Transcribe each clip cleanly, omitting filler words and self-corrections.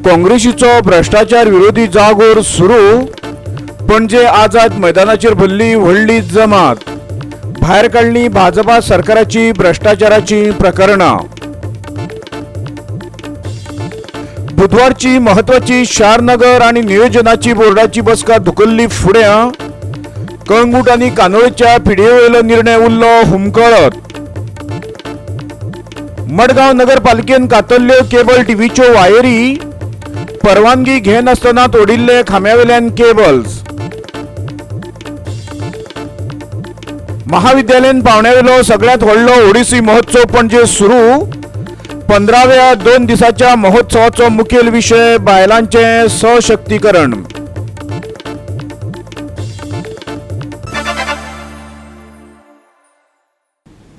काँग्रेसीचो भ्रष्टाचार विरोधी जागोर सुरू। पणजे आझाद मैदानाचेर भरली व्हडली जमात। भायर काडली भाजपा सरकाराची भ्रष्टाचाराची प्रकरणां। बुधवारची महत्वाची शार नगर आणि नियोजनाची बोर्डाची बसका धुकल्ली फुडें। कळंगूट आणि कानोळेच्या पिडयेवयलो निर्णय उरलो हुमकळत। मडगांव नगरपालिकेन कातरल्यो केबल टीव्हीच्यो वायरी। परवानगी घेनासतना तोडिल्ले खांब्यावेल्यान केबल्स। महाविद्यालयीन पावण्यावेलो सगळ्यात व्हडलो ओडिसी महोत्सव पणजे सुरू। 15व्या 2 दिसाच्या महोत्सवाचो मुखेल विषय बायलांचे सशक्तीकरण।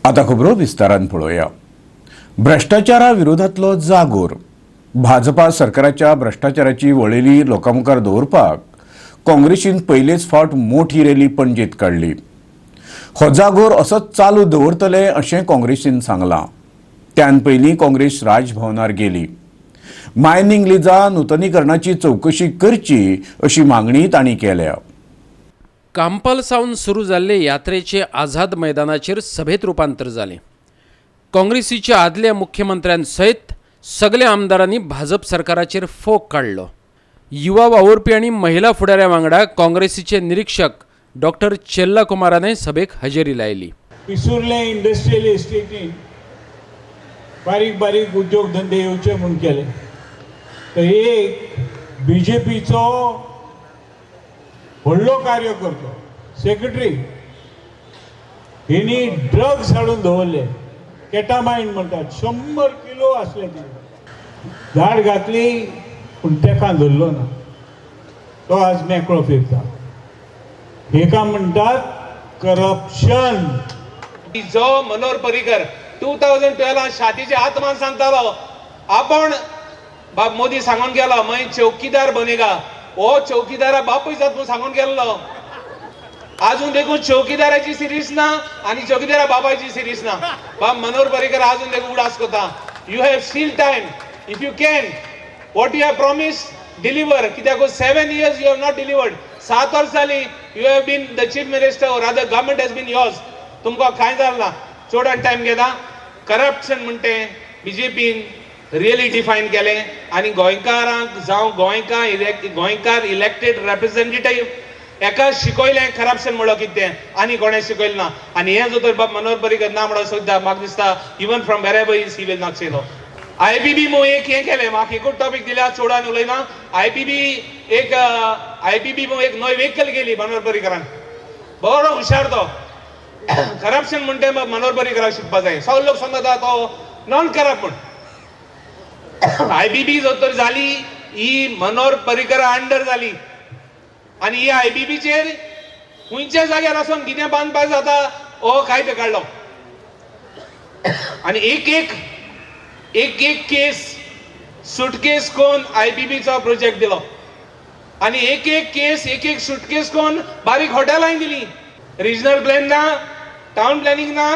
आता खबरो विस्तारान पळोवया। भ्रष्टाचारा विरोधातलो जागोर। भाजपा सरकाराच्या भ्रष्टाचाराची वळेरी लोकांमुखार दवरपाक काँग्रेसीन पयलेच फावट मोठी रॅली पणजेत काडली। हो जागोर असोच चालू दवरतले अशें काँग्रेसीन सांगलां। त्यान पयलीं काँग्रेस राजभवनार गेली। मायनिंग लिजा नूतनीकरणाची चवकशी करची अशी मागणी तांणी केल्या। कांपाल सावन सुरू जाल्ले यात्रेचे आझाद मैदानाचेर सभेत रुपांतर जालें। काँग्रेसीच्या आदल्या मुख्यमंत्र्यां सयत सगळ्या आमदारांनी भाजप सरकाराचेर फोग काडलो। युवा वावुरपी आनी महिला फुडाऱ्यां वांगडा काँग्रेसीचे निरीक्षक डॉक्टर चेल्ला कुमाराने सभेक हजेरी लायली। पिसूरले इंडस्ट्रियल इस्टेटीन बारीक बारीक उद्योग धंदे येवचे म्हूण केले। तर एक बीजेपीचो व्हडलो कार्यकर्तो सेक्रेटरी हेनी ड्रग्स हाडून दवरले। केटामाइन म्हणटात 100 किलो आसले ते। धाड घातली पूण तेका धरलो ना। तो आज मेकळो फिरता। हेका म्हणटात करप्शन। जो मनोहर पर्रीकर 2012 छातीच्या आत्मान सांगतालो आपण मोदी सांगून गेलो मैं चौकीदार बनेगा। हो चौकीदारा बापूय जात म्हणून सांगून गेल्लो। अजून देखून चौकीदाराची सिरीज ना आणि चौकीदारा बाबाची सिरीज ना। बाब मनोहर पर्रीकर अजून देखून उडास करता। You have still time if you can what you have promise deliver. कित्याक 7 years you have not delivered. 7 वर्स जाली you have been the chief minister or other government has been yours. तुमकां कांय जालना चोडान टाइम घेता। करप्शन म्हणटे बीजेपीन रियली डिफायन केले आणि गोंयकारांक जावं गोंयकार इलेक्टेड रिप्रेझेंटेटिव्ह एका शिकयलें करप्शन म्हणलो कितें आनी कोणें शिकयलें ना। आणि हे जो तर बाब मनोहर पर्रीकर ना म्हणून सुद्दां म्हाका दिसता even from wherever is he will not say no. IPB मो एक हें केलें म्हाका एकूच टॉपिक दिल्या चोडान उलयना। आयपीबी मो एक नवी व्हेकल गेली मनोहर पर्रीकरान। बरो हुशार तो। करप्शन म्हणटे मनोहर पर्रीकराक शिकपा जाय। सगळे लोक सांगता तो नॉन करप्ट म्हूण। आयबीबी जो तर जाली ही मनोहर पर्रीकरा अंडर जाली आणि ही आयबीबीचेर खंयच्या जाग्यार वचून कितें बांदपाक जाता हो कायदो काडलो। आणि एक केस सुटकेस कोण आयबीबीचो प्रोजेक्ट दिलो आणि एक सुटकेस कोण बारीक हॉटेलांय दिली। रिजनल प्लॅन ना, टाउन प्लॅनिंग ना,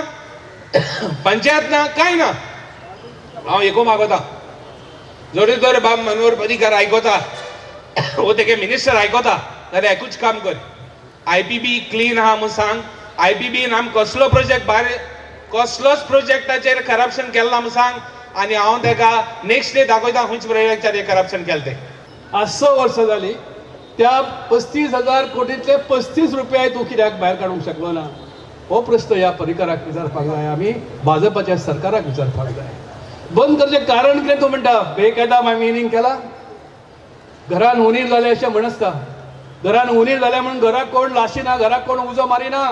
पंचायत ना, काय ना। हांव एको मागता जोरी तर बाब मनोहर पर्रीकर आयकता हो तेगे मिनिस्टर आयकता जाल्यार एकूच काम कर। आयपीबी क्लीन आहा म्हूण सांग। आयपीबीन आम कसलोच प्रोजेक्टाचेर करप्शन केलें ना म्हूण सांग आणि हांव तेका नेक्स्ट डे दाखयता खंयच्या प्रोजेक्टाचेर हे करप्शन केलें तें। आज 6 वर्सां जाली त्या 35,000 कोटींतले 35 रुपया तूं कित्याक भायर काडूंक शकलो ना। हो प्रश्न ह्या पर्रीकराक विचारपाक जाय। आमी भाजपाच्या सरकाराक विचारपाक जाय। बंद करचें कारण कितें तूं म्हणटा बेकायदा मायनिंग केला। घरान उणीर जाले अशें म्हणसता। घरान उणीर जाले म्हणून घराक कोण लाशिना, घराक कोण उजो मारिना।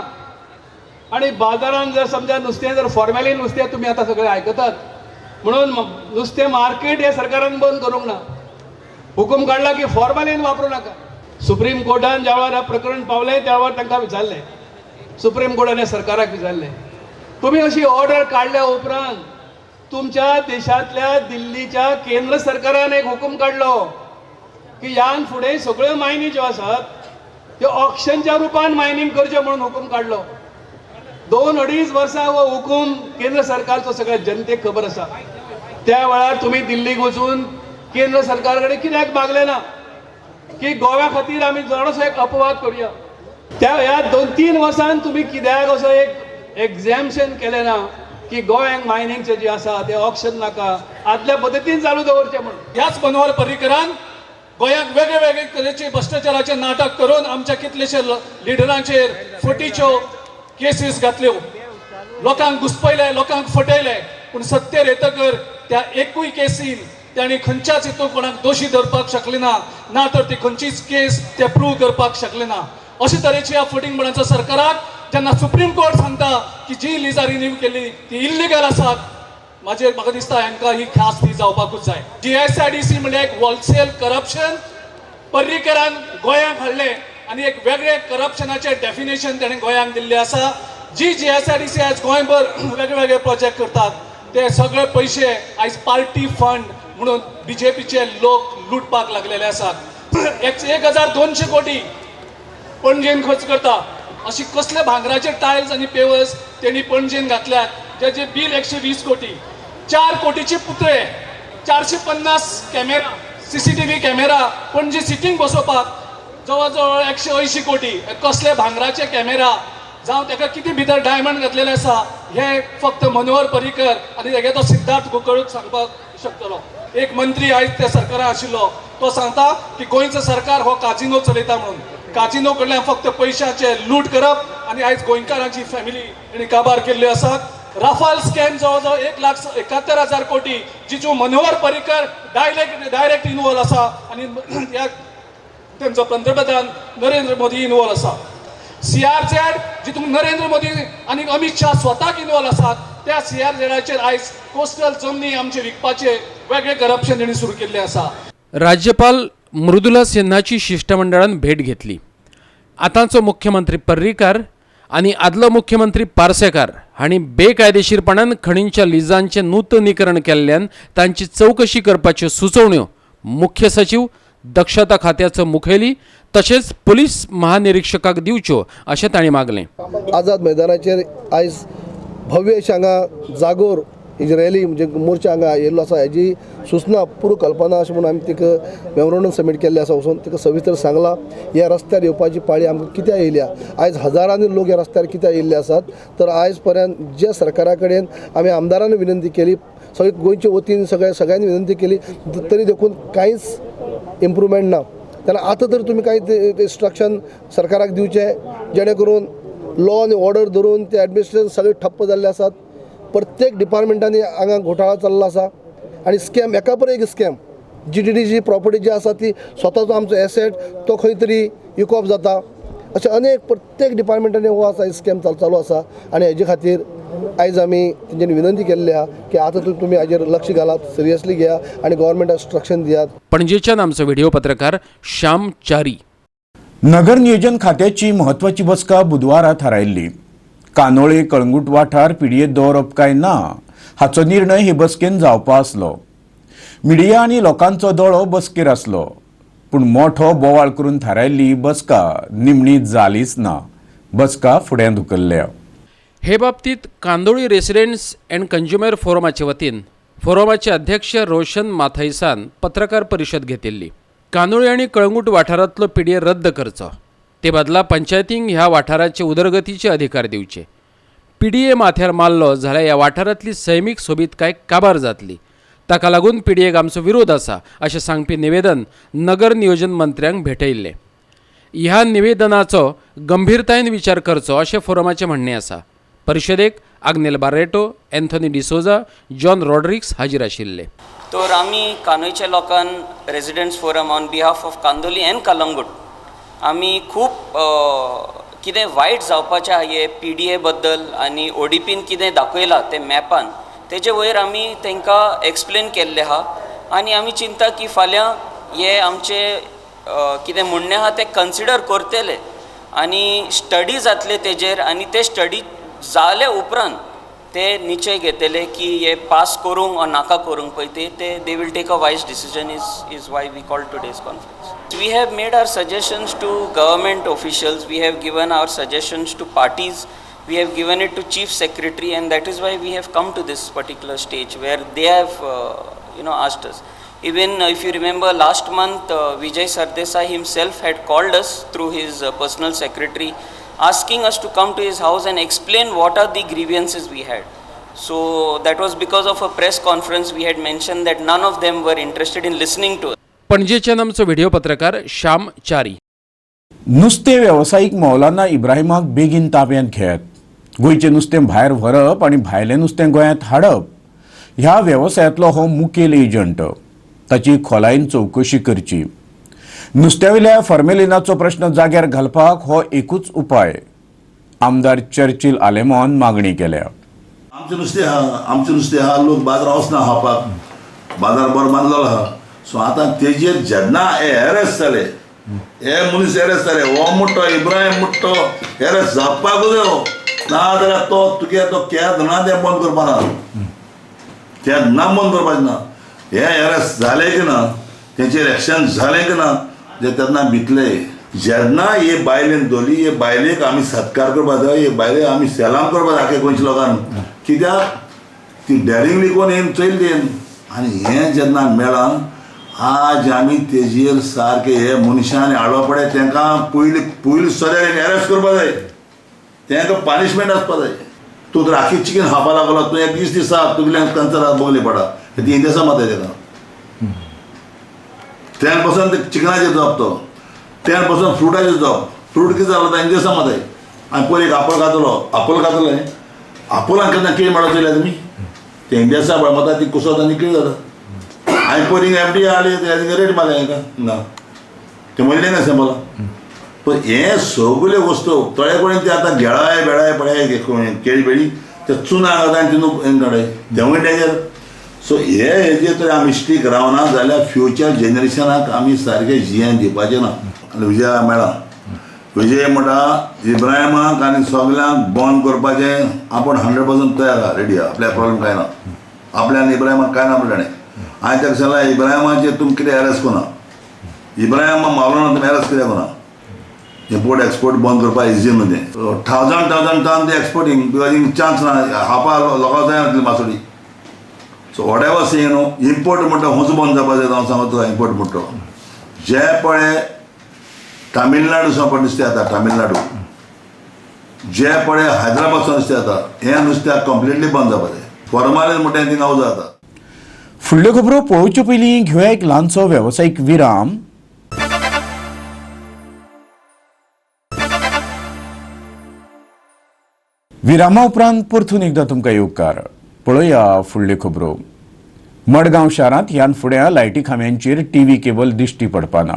आणि बाजारान जर समजा नुस्तें जर फॉर्मेलिन नुस्तें तुमी आतां सगळे आयकतात म्हणून नुस्तें मार्केट हे सरकारान बंद करूंक ना। हुकूम काडला की फॉर्मेलिन वापरूं नाका। सुप्रीम कोर्टान ज्या वेळार प्रकरण पावलें त्या वेळार तांकां विचारलें। सुप्रीम कोर्टान सरकाराक विचारलें तुमी अशी ऑर्डर काडल्या उपरांत तुमच्या देशातल्या दिल्लीच्या केंद्र सरकारान एक हुकूम काढलो की यान फुडें सगळ्यो मायनी ज्यो आसात त्यो ऑक्शनच्या रुपान मायनिंग करचे म्हणून हुकूम काढलो। 2-2.5 वर्सां हो हुकूम केंद्र सरकारचो सगळ्या जनतेक खबर आसा। त्या वेळार तुम्ही दिल्लीक वचून केंद्र सरकार कडेन कित्याक मागले ना की गोव्या खातीर आमी जणसो एक अपवाद करूया. त्या ह्या 2-3 वर्सांत तुम्ही कित्याक असो एक एग्जॅम्पशन केलें ना की गोव्यांक मायनिंगचें जें आसा तें ऑप्शन नाका आदल्या पद्दतीन चालू दवरचें म्हणून. ह्याच मनोहर पर्रीकरान गोंयांत वेगळे वेगळे तरेचे भ्रष्टाचाराचे नाटक करून आमच्या कितलेशे लिडरांचेर फटीच्यो केसीस घातल्यो, लोकांक घुस्पयले, लोकांक फटयले, पूण सत्तेर येतकर त्या एकूय केसीन तांणी खंयच्याच हितून कोणाक दोशी धरपाक शकले ना, ना तर ती खंयचीच केस ते प्रूव करपाक शकले ना. अशे तरेची ह्या फटींगपणाच्या सरकाराक जेन्ना सुप्रीम कोर्ट सांगता की जी लिजा रिन्यू केली ती इल्लिगल आसात, म्हाका दिसता हांकां ही ख्यास्त ही जावपाकूच जाय. GSIDC म्हणजे एक होलसेल करप्शन पर्रीकरान गोंयांक हाडलें आनी एक वेगळे करप्शनाचे डेफिनेशन ताणें गोंयांक दिल्लें आसा. जी GSIDC आज गोंयभर वेगळे वेगळे प्रोजेक्ट करतात ते सगळे पयशे आयज पार्टी फंड म्हणून BJPचे लोक लुटपाक लागलेले आसात. 1200 कोटी पणजेन खर्च करता. अशी कसले भांगराचे टायल्स आनी पेवर्स तेणी पणजेन घातल्यात जेचे बील 120 कोटी. 4 कोटीचे पुतळे, 450 कॅमेरा, CCTV कॅमेरा पणजे सिटींग बसोवपाक जवळ जवळ 180 कोटी. कसले भांगराचे कॅमेरा जावं ताका कितें भितर डायमंड घातलेले आसा हे फक्त मनोहर पर्रीकर आनी तेगे तो सिद्धार्थ कुंकळूच सांगपाक शकतलो. एक मंत्री आयज त्या सरकारान आशिल्लो तो सांगता की गोंयचो सरकार हो काजिनो चलयता म्हणून. काजिनो कडल्यान फक्त पयशांचे लूट करप आनी आयज गोंयकारांची फॅमिली तेणी काबार केल्ल्यो आसात. राफाल स्कॅम जवळ जवळ 1,71,000 कोटी जितून मनोहर पर्रीकर डायरेक्ट इन्वॉल्व आसा आनी तेंचो पंतप्रधान नरेंद्र मोदी इन्वॉल्व आसा. CRZ जितून नरेंद्र मोदी आनी अमित शाह स्वताक इन्वॉल्व आसात त्या CRZचेर आयज कोस्टल जमनी आमचे विकपाचे वेगळे करप्शन तेणी सुरू केल्लें आसा. राज्यपाल मृदुला सिन्हाची शिष्टमंडळान भेट घेतली. आतांचो मुख्यमंत्री पर्रीकार आनी आदलो मुख्यमंत्री पार्सेकार हांणी बेकायदेशीरपणान खणींच्या लिजांचें नूतनीकरण केल्ल्यान तांची चवकशी करपाच्यो सुचोवण्यो मुख्य सचिव, दक्षता खात्याचो मुखेली तशेंच पुलीस महानिरीक्षकाक दिवच्यो अशें तांणी मागलें. आझाद मैदानाचेर आयज भव्य अशी हांगा जागोर ही रॅली म्हणजे मोर्चा हांगा येयल्लो आसा हेजी सूचना पूर्व कल्पना अशें म्हणून आमी तिका मेमोरंडम सबमीट केल्लें आसा वचून तिका सविस्तर सांगलां ह्या रस्त्यार येवपाची पाळी आमकां कित्याक येयल्या. आयज हजारांनी लोक ह्या रस्त्यार कित्याक येयल्ले आसात तर आयज पर्यंत जे सरकारा कडेन आमी आमदारांनी विनंती केली, सगळे गोंयचे वतीन सगळ्यांनी विनंती केली तरी देखून कांयच इम्प्रूवमेंट ना. जाल्यार आतां तर तुमी कांय इन्स्ट्रक्शन सरकाराक दिवचे जेणे करून लॉ आनी ऑर्डर धरून ते एडमिनिस्ट्रेशन सगळे ठप्प जाल्ले आसात. प्रत्येक डिपार्टमेंटांनी हांगा घोटाळा चल्ला आसा आनी स्कॅम एका पर एक स्कॅम. GTDची प्रॉपर्टी जी आसा ती स्वताचो आमचो एसेट तो खंय तरी इकॉप जाता अशें अनेक प्रत्येक डिपार्टमेंटांनी हो आसा स्कॅम चालू आसा आनी हेजे खातीर आयज आमी तेंच्यांनी विनंती केल्ली आहा की आतां तुमी हाजेर लक्ष घालात, सिरियसली घेया आनी गव्हर्मेंटाक इन्स्ट्रक्शन दियात. पणजेच्यान आमचो व्हिडिओ पत्रकार श्याम च्यारी. नगर नियोजन खात्याची महत्वाची बसका बुधवारा थारायल्ली. कानोळे कळंगूट वाठार पिडयेत दवरप काय ना हाचो निर्णय हे बसकेन जावपा आसलो. मिडिया आनी लोकांचो दोळो बसकेर आसलो पूण मोठो बोवाळ करून थारायल्ली बसका निमणी जालीच ना. बसका फुडें धुकल्ल्या. हे बाबतींत कांदोळी रेसिडेंट्स अँड कंज्युमर फोरमाचे वतीन फोरमाचे अध्यक्ष रोशन माथैसान पत्रकार परिशद घेतिल्ली. कांदोळी आनी कळंगूट वाठारांतलो PDA रद्द करचो, ते बदला पंचायतींक ह्या वाठाराचे उदरगतीचे अधिकार दिवचे. PDA माथ्यार मारलो जाल्यार ह्या वाठारांतली सैमीक सोबीतकाय काबार जातली. ताका लागून PDAक आमचो विरोध आसा अशें सांगपी निवेदन नगर नियोजन मंत्र्यांक भेटयिल्लें. ह्या निवेदनाचो गंभीरतायेन विचार करचो अशें फोरमाचें म्हणणें आसा. परिशदेक आग्नेल बारेटो, एन्थोनी डिसोजा, जॉन रॉड्रिक्स हाजीर आशिल्ले. तर आमी कानोयच्या लोकान residents forum on behalf of Candolim end Calangute आमी खूब कितें वायट जावपाचें आहा हे PDA बद्दल आनी ODPन कितें दाखयलां ते मॅपान तेजे वयर आमी तांकां एक्सप्लेन केल्लें आहा आनी आमी चिंता की फाल्यां हे आमचे कितें म्हणणें आहा तें कन्सिडर करतले आनी स्टडी जातले तेजेर आनी ते स्टडी जाले उपरांत ते निश्चय घेतले की हे पास करूंक वा नाका करूंक पळय ते they will take a wise decision is why we call today's conference. We have made our suggestions to government officials, we have given our suggestions to parties, we have given it to chief secretary and that is why we have come to this particular stage where they have asked us. Even if you remember last month, Vijay Sardesai himself had called us through his personal secretary, asking us to come to his house and explain what are the grievances we had. So that was because of a press conference we had mentioned that none of them were interested in listening to us. पणजेचे आमचो video पत्रकार श्याम चारी. नुस्तें वेवसायीक मौलाना इब्राहिमाक बेगीन ताब्यांत घेत गोंयचें नुस्तें भायर व्हरप आनी भायलें नुस्तें गोंयांत हाडप ह्या वेवसायांतलो हो मुखेल एजंट. ताची खोलायेन चवकशी करची. नुस्त्यावेल्या फॉर्मेलिनाचो प्रश्न जाग्यार घालपाक हो एकूच उपाय. आमदार चर्चिल आलेमोन मागणी केल्या. आमचें नुस्तें आहा लोक बाजारांत वचना खावपाक. बाजार बरो बांदलेलो आहा. सो आतां तेजेर जेन्ना एरेस्ट जाले हे मनीस एरेस्ट जाले हो मुट्टो इब्राहिम मुट्टो एरेस्ट जावपाकूच जायो नाजाल्यार तुगे तो केन्ना तें बंद करपाना. केन्ना बंद करपाचें ना. हे एरेस्ट जाले की ना तेचेर एक्शन जालें की ना जे तेन्ना भितले. जेन्ना हे बायलेन दवरली हे बायलेक आमी सत्कार करपाक जाय. हे बायलेक आमी सॅलाम करपाक जाय आख्या गोंयच्या लोकांक. कित्याक ती डेरिंगली कोण येवन चयल्ली आनी हें जेन्ना मेळ्ळां आज आमी तेजेर सारके हे मनशांनी हाडप पडे तांकां पयलीं सगळ्यांक एरेस्ट करपाक जाय. तांकां पनिशमेंट आसपाक जाय. तूं जर आखी चिकन खावपाक लागलो तूं एक 20 दीस तुगेल्यान कन्सराक बोगली पडा. ती इंजेक्शन मारताय ताका. 10% चिकनाचेर जॉब तो 10% फ्रुटाचेर जॉब. फ्रूट कितें जालो तो इंजेक्शन मारताय. आनी पयलीं आपोल खातलो आपोलांक केन्ना कितें मेळो चयल्या तुमी ते इंजेक्शन मारता ती कुसोत आनी कितें जाता. हांवें पयलीं एफडी हाडली रेट मारले हांकां ना ते म्हणलें ना सॅम्पल. पण हे सगल्यो वस्तू थोडे कडेन ते आतां घेळाय बेळाय केळी बेळी ते चुना घालता आनी तिनू हें काडय तेवूय डेंजर. सो हेजेर तर आमी स्ट्रीक रावना जाल्यार फ्युचर जेनरेशनाक आमी सारकें जियेन दिवपाचें ना. आनी विजया मेळ्ळा. विजय म्हणटा इब्राहिमाक आनी सगल्यांक बंद करपाचें आपूण 100% तयार आहा रेडी आहा. आपल्याक प्रॉब्लेम कांय ना. आपल्यान इब्राहिमाक कांय ना म्हणलें. हांवें ताका सांगलां इब्राहिमाचेर तुमी कितें एरेस्ट कोना. इब्राहिमा मावलो तुमी एरेस्ट कित्याक कोना. इम्पोर्ट एक्सपोर्ट बंद करपाक इजी न्हू तें. 1000 टन ते एक्सपोर्टींग बिकॉज हिंग चान्स ना हावपा लोकांक जाय नासली मासोडी. सो वॉट एवर से न्हू इम्पोर्ट म्हणटा होच बंद जावपाक जाय. हांव सांगता तुका इम्पोर्ट म्हणटा जे पळय तामिळनाडू सावन नुस्तें येता तामिळनाडू जे पळय हैदराबाद सावन नुस्तें येता हें नुस्त्याक कंप्लिटली बंद जावपाक जाय. फॉर्मालीन म्हणटा हें थिंगा उजो जाता. फुडल्यो खबरो पळोवचे पयलीं घेवया एक ल्हानसो वेवसायीक विराम. विरामा उपरांत परतून एकदां तुमकां येवकार. पळोवया फुडल्यो खबरो. मडगांव शारांत ह्यान फुडें लायटी खांब्यांचेर टीव्ही केबल दिश्टी पडपाना.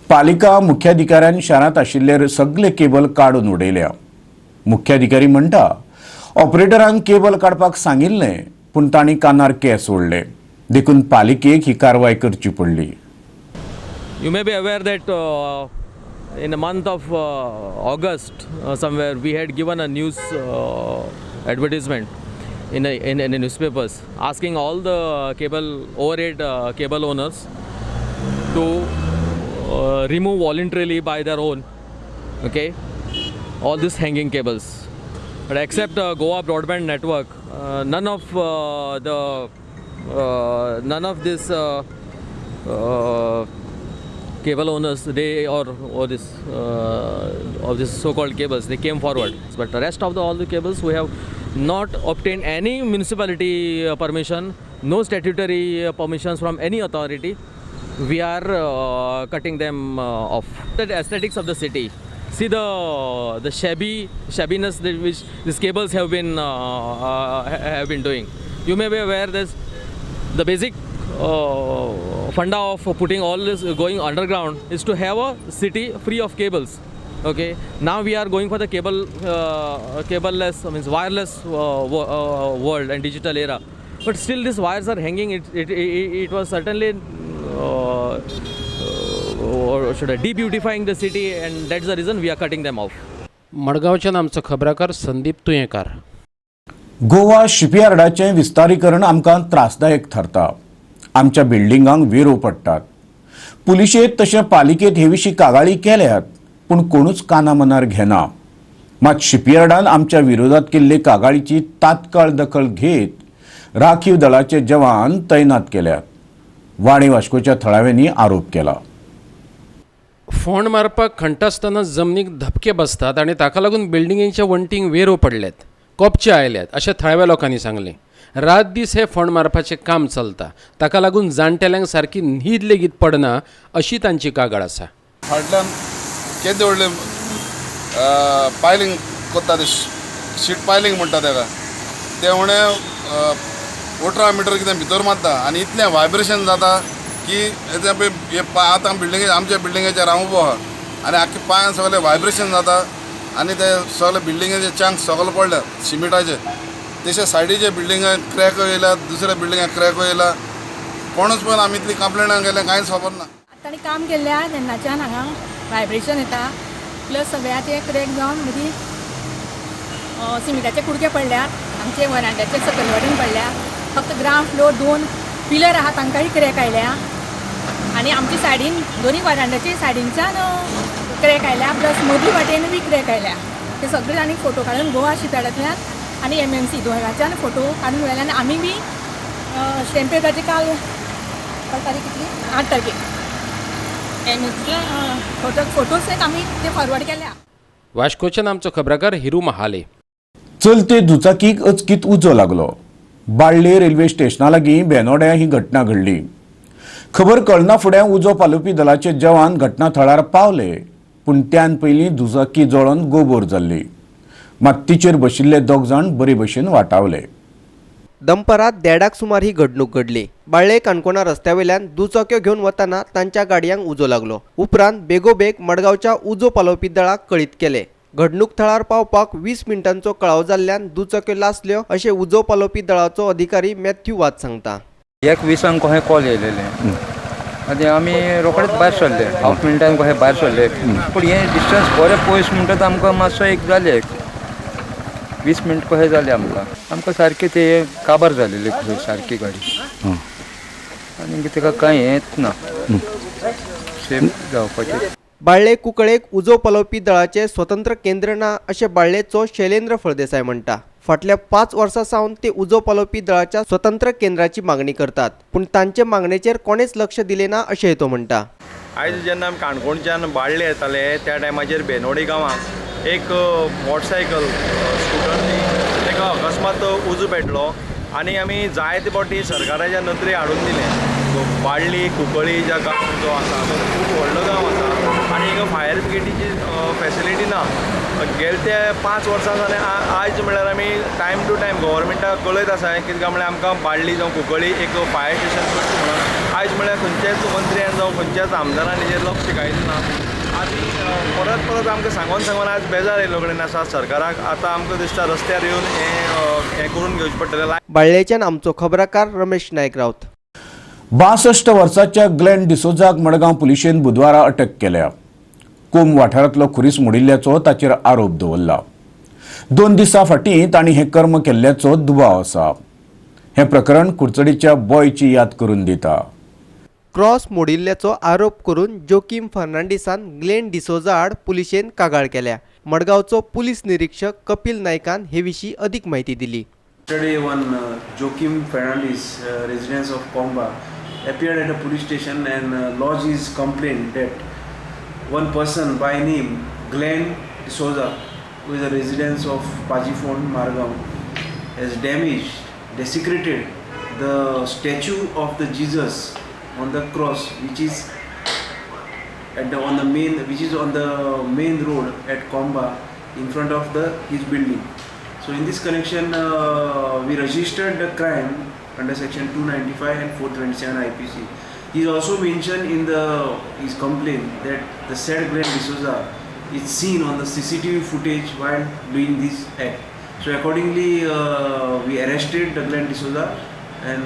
पालिका मुख्याधिकाऱ्यान शारांत आशिल्ले सगळे केबल काडून उडयल्या. मुख्याधिकारी म्हणटा ऑपरेटरांक केबल काडपाक सांगिल्लें पूण तांणी कानार केंस ओडले. देखून पालिकेक ही कारवाय करची पडली. You may be aware that in the month of August somewhere we had given a news advertisement in the newspapers asking all the overhead cable owners to remove voluntarily by their own all these hanging cables. But except Goa Broadband Network, none of this cable owners of this so-called cables they came forward. But the rest of all the cables we have not obtained any municipality permission, no statutory permissions from any authority. We are cutting them off. The aesthetics of the city. See the shabbiness which these cables have been doing. You may be aware that the basic funda of putting all this going underground is to have a city free of cables. Okay. Now we are going for the cableless, means wireless world and digital era. But still these wires are hanging. It was certainly debeautifying the city, and that's the reason we are cutting them off. मडगांवच्यान आमचो खबराकार संदीप तुयेंकार. गोवा शिपयार्डाचें विस्तारीकरण आमकां त्रासदायक थारता. आमच्या बिल्डिंगांक वेरो पडटात. पुलिशेंत तशें पालिकेंत हे विशीं कागाळी केल्यात पूण कोणूच काना मनार घेना. मात शिपयार्डान आमच्या विरोधात केल्ले कागाळीची तात्काळ दखल घेत राखीव दळाचे जवान तैनात केल्यात. वाणी वास्कोच्या थळाव्यांनी आरोप केला. फोंड मारपाक खणटासतना जमनीक धपके बसतात आनी ताका लागून बिल्डिंगेच्या वण्टींक वेरो पडल्यात, कोपचे आयल्यात अशें थळाव्या लोकांनी सांगलें. रात दीस हे फोंड मारपाचें काम चलता, ताका लागून जाणटेल्यांक सारकी न्हीद लेगीत पडना अशी तांची कागाळ आसा. फाटल्यान केदें व्हडलें पायलिंग कोत्ता ते शीट पायलिंग म्हणटा ताका ते उणें 18 मिटर कितें भितर मारता आनी इतलें वायब्रेशन जाता की हे आतां बिल्डिंगे आमच्या बिल्डिंगेचेर हांव उबो आहा आनी आख्खे पांयां सगळें वायब्रेशन जाता आनी ते सगळे बिल्डिंगेचे चांक सगळे पडले सिमेंटाचे. तशें सायडीचे बिल्डिंगां क्रॅक येयला, दुसऱ्या बिल्डिंगाक क्रॅक येयला. कोणूच पण आमी इतली कंप्लेनां गेले कांयच खबर ना. ताणी काम केल्ल्या तेन्नाच्यान हांगा वायब्रेशन येता, प्लस सगळ्याचे क्रॅक जावन मदीं सिमेंटाचे कुडके पडल्यात, आमचे वरांड्याचे सकयल वाटेन पडल्या. फक्त ग्रावंड फ्लोर 2 पिलर आहा तांकांय क्रॅक आयल्या आनी आमचे सायडीन दोनी वरांड्याचे सायडीनच्यान क्रॅक आयल्या, प्लस मदीं वाटेन बी क्रॅक आयल्या. ते सगळे आनी फोटो काडून गोवा शिपयार्डांतल्यान आनी MMC दोगांच्यान फोटो काडून व्हेले आनी आमी बी स्टॅम्प पेपराचे काल तारीख कितली 8 तारखेक फोटोज सहित आमी ते फॉरवर्ड केल्या. वास्कोच्यान आमचो खबराकार हिरू महाले. चलते दुचाकीक अचकीत उजो लागलो. बाळ्ळे रेल्वे स्टेशना लागीं बेनोड्या ही घटना घडली. खबर कळना फुडें उजो पालोवपी दलाचे जवान घटनाथळार पावले, पूण त्यान पयलीं दुचाकी जळोवन गोबोर जाल्ली. मात तिचेर बशिल्ले 2 जाण बरे भशेन वाटावले. दनपारां 1:30 सुमार ही घडणूक घडली. बाळ्ळे काणकोणा रस्त्यावयल्यान दुचाक्यो घेवन वतना तांच्या गाडयांक उजो लागलो. उपरांत बेगोबेग मडगांवच्या उजो पालोवपी दळाक कळीत केले. घडणूक थळार पावपाक 20 मिनटांचो कळाव जाल्ल्यान दुचाक्यो लासल्यो अशें उजो पालोवपी दळाचो अधिकारी मॅथ्यू वाद सांगता. 1:20 कशें कॉल येयलेलें आनी आमी रोखडेच भायर सरले, हाफ मिनटान कशें भायर सरले. पूण हें डिस्टन्स बरें पयस म्हणटा आमकां मातसो एक जालें 20 मिनट कशें जालें आमकां सारकें ते काबार जालेली खंय सारकी गाडी आनी ताका कांय येत ना सेफ जावपाचें. बाळ्ळे कुंकळेक उजो पालोवपी दळाचे स्वतंत्र केंद्र ना अशें बाळ्ळेचो शैलेंद्र फळदेसाय म्हणटा. फाटल्या 5 वर्सां सावन ते उजो पालोवपी दळाच्या स्वतंत्र केंद्राची मागणी करतात, पूण तांचे मागणेचेर कोणेच लक्ष दिलें ना अशेंय तो म्हणटा. आयज जेन्ना आमी काणकोणच्यान बाळ्ळे येताले त्या टायमाचेर बेनोडी गांवांत एक मोटरसायकल स्कुटरनी ताका अकस्मात उजो पेटलो आनी आमी जायते फावटी सरकाराच्या नदरेक हाडून दिलें. बाळ्ळी कुंकळी ज्या गांव जो आसा तो खूब व्हडलो गांव आसा आनी हिंगा फायर ब्रिगेडीची फेसिलिटी ना. गेले ते 5 वर्सां जालें आयज म्हळ्यार आमी टायम टू टायम गव्हर्मेंटाक कळयत आसा कित्याक म्हळ्यार आमकां बाळ्ळी जावं कुंकळी एक फायर स्टेशन करचें म्हणून. आयज म्हळ्यार खंयच्याच मंत्र्यान जावं खंयच्याच आमदारान हेजेर लक्ष घायलें ना आनी परत आमकां सांगून आयज बेजार येयलो कडेन आसा सरकाराक. आतां आमकां दिसता रस्त्यार येवन हें करून घेवचें पडटलें. बाळ्ळेच्यान आमचो खबराकार रमेश नायक रावत. 62 वर्साच्या ग्लेन डिसोजाक मडगांव पुलिशेन बुधवारा अटक केल्या. कुम वाठारांतलो खुरीस मोडिल्ल्याचो ताचेर आरोप दवरला. 2 दिसां फाटीं तांणी हें कर्म केल्ल्याचो दुबाव आसा. हें प्रकरण कुडचडीच्या बॉयची याद करून दिता. क्रॉस मोडिल्ल्याचो आरोप करून जोकीम फर्नांडिसान ग्लेन डिसोजा आड पुलिशेन कागाळ केल्या. मडगांवचो पुलीस निरीक्षक कपिल नायकान हे विशीं अदीक म्हायती दिली. Yesterday, one Joaquim Fernandez, resident of Comba, appeared at a police station and lodged his complaint that one person by name Glenn D'Souza, who is a resident of Pajifon, Margao, has desecrated the statue of the Jesus on the cross, which is on the main road at Comba, in front of his building. So in this connection, we registered the crime under section 295 and 427 IPC. He is also mentioned in his complaint that the said Glenn D'Souza is seen on the CCTV footage while doing this act. So accordingly, we arrested the Glenn D'Souza and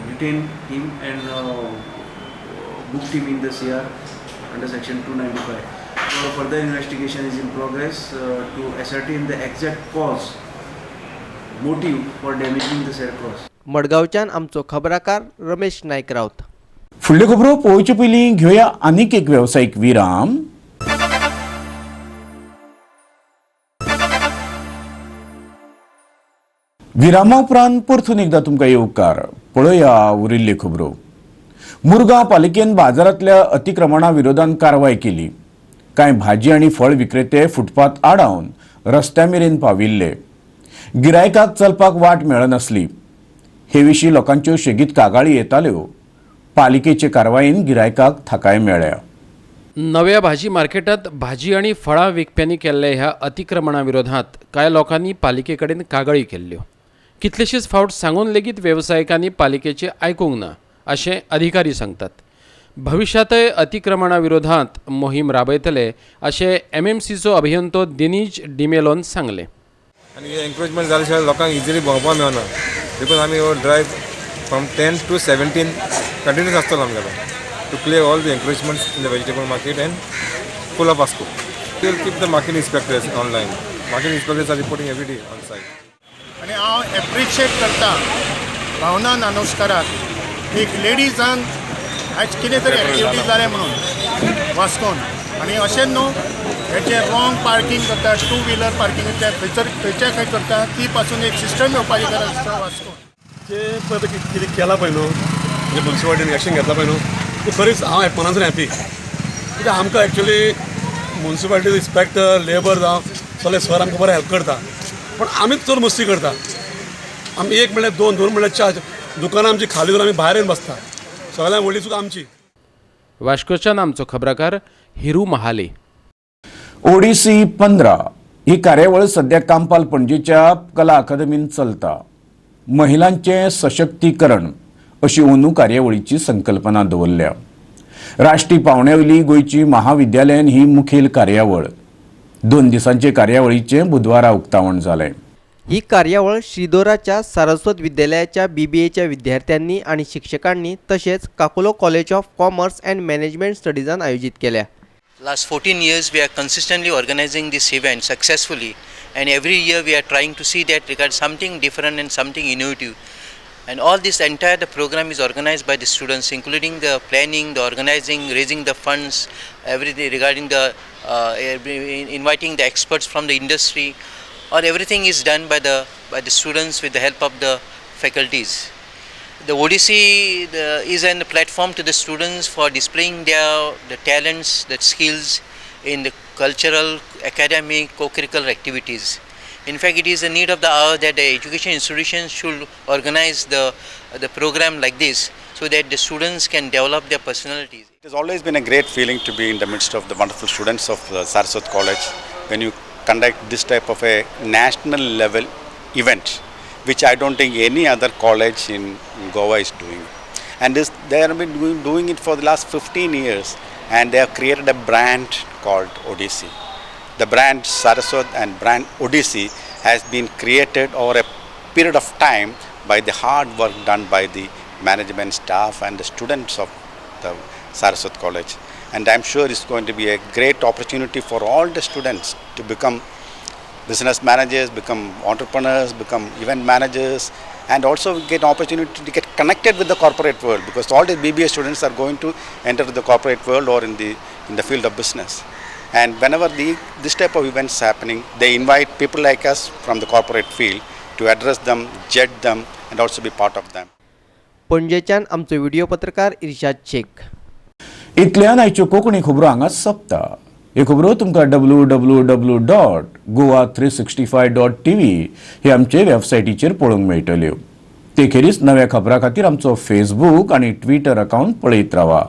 detained him and booked him in the CR under section 295. So further investigation is in progress to ascertain the exact motive for damaging the said cross. मडगांवच्यान आमचो खबराकार रमेश नायक रावत. फुडल्यो खबरो पळोवचे पयलीं घेवया आनीक एक वेवसायीक विराम. विरामा उपरांत परतून एकदां तुमकां येवकार. पळोवया उरिल्ल्यो खबरो. मुरगांव पालिकेन बाजारांतल्या अतिक्रमणा विरोधात कारवाय केली. कांय भाजी आणि फळ विक्रेते फुटपाथ आडावन रस्त्या मेरेन पाविल्ले. गिरायकाक चलपाक वाट मेळनासली. हे विशीं लोकांच्यो शेगीत कागाळी येताल्यो. पालिकेचे कारवायेन गिरायकाक थाकाय मेळ्ळ्या. नव्या भाजी मार्केटात भाजी आणि फळां विकप्यांनी केल्ल्या ह्या अतिक्रमणा विरोधात कांय लोकांनी पालिके कडेन कागाळी केल्ल्यो. कितलेशेच फावट सांगून लेगीत वेवसायिकांनी पालिकेचे आयकूंक ना अशें अधिकारी सांगतात. भविष्यातय अतिक्रमणा विरोधात मोहीम राबयतले अशें MMCचो अभियंतो दिनीज डिमेलोन सांगले. आनी एनकरेजमेंट जाल्या शिवाय लोकांक इजिली भोंवपाक मेळना. बिकॉज आमी हो ड्रायव्ह फ्रॉम 10 to 17 कंटिन्यूस आसतलो आमगेलो to clear all the encroachments in the vegetable market and full of Vasco. We will keep the market inspectors online. Market inspectors are reporting every day on site. आनी हांव appreciate करता भावना नानोस्काराक एक लेडीजान आयज कितें तरी activities जाले म्हणून वास्कोन. आनी अशें न्हू हेचे रॉंग पार्किंग करता, 2 व्हिलर पार्किंगाचे खंयच्या खंय करता ती पासून एक सिस्टम येवपाची गरज आसा वास्कोन. जे पळय कितें केलां पळय न्हू, जे म्युन्सिपाल्टीन एक्शन घेतला पळय न्हू, ते खरीच हांव मनासून हॅपी. कित्याक आमकां एक्चुली म्युन्सिपाल्टी इन्स्पेक्टर लेबर जावं सगळे सर आमकां बरें हेल्प करता. पण आमीच चड मस्ती करता. आमी 1 म्हणल्यार 2, 2 म्हणल्यार 4 दुकानां आमची खाली करून आमी भायर येवन बसता. सगळ्यांत व्हडली चूक आमची. वास्कोच्यान आमचो खबराकार हिरू महाले. ओडिसी 15 ही कार्यावळ सध्या कांपाल पणजेच्या कला अकादमीन चलता. महिलांचे सशक्तीकरण अशी अंदू कार्यावळीची संकल्पना दवरल्या. राष्ट्रीय पावण्यावयली गोंयची महाविद्यालयान ही मुखेल कार्यावळ. 2 दिसांचे कार्यावळीचे बुधवारा उक्तावण जालें. ही कार्यावळ श्रीदोराच्या सारस्वत विद्यालयाच्या BBAच्या विद्यार्थ्यांनी आणि शिक्षकांनी तसेच काकोलो college of commerce and management स्टडीजान आयोजित केल्या. Last 14 years we are consistently organizing this event successfully, and every year we are trying to see that regard something different and something innovative. And all this entire the program is organized by the students, including the planning, the organizing, raising the funds, everything regarding the inviting the experts from the industry, or everything is done by the students with the help of the faculties. The Odyssey is a platform to the students for displaying the talents, the skills in the cultural, academic, co-curricular activities. In fact, it is a need of the hour that the education institutions should organize the program like this so that the students can develop their personalities. It has always been a great feeling to be in the midst of the wonderful students of Saraswat College when you conduct this type of a national level event, which I don't think any other college in Goa is doing. And they have been doing it for the last 15 years, and they have created a brand called Odyssey. The brand Saraswat and brand Odyssey has been created over a period of time by the hard work done by the management staff and the students of the Saraswat College. And I'm sure it's going to be a great opportunity for all the students to become business managers, become entrepreneurs, become event managers, and also get opportunity to get connected with the corporate world, because all the BBA students are going to enter the corporate world or in the field of business. And whenever this type of events happening, they invite people like us from the corporate field to address them, judge them, and also be part of them. पणजेच्यान आमचो video पत्रकार इर्शाद शेख. इतल्यान आयच्यो कोंकणी खबरो हांगाच सोंपता. हे खबरो तुमकां www.goa365.tv हे आमचे वेबसायटीचेर पळोवंक मेळटल्यो. ते खेरीज नव्या खबरां खातीर आमचो फेसबूक आनी ट्विटर अकावंट पळयत रावा.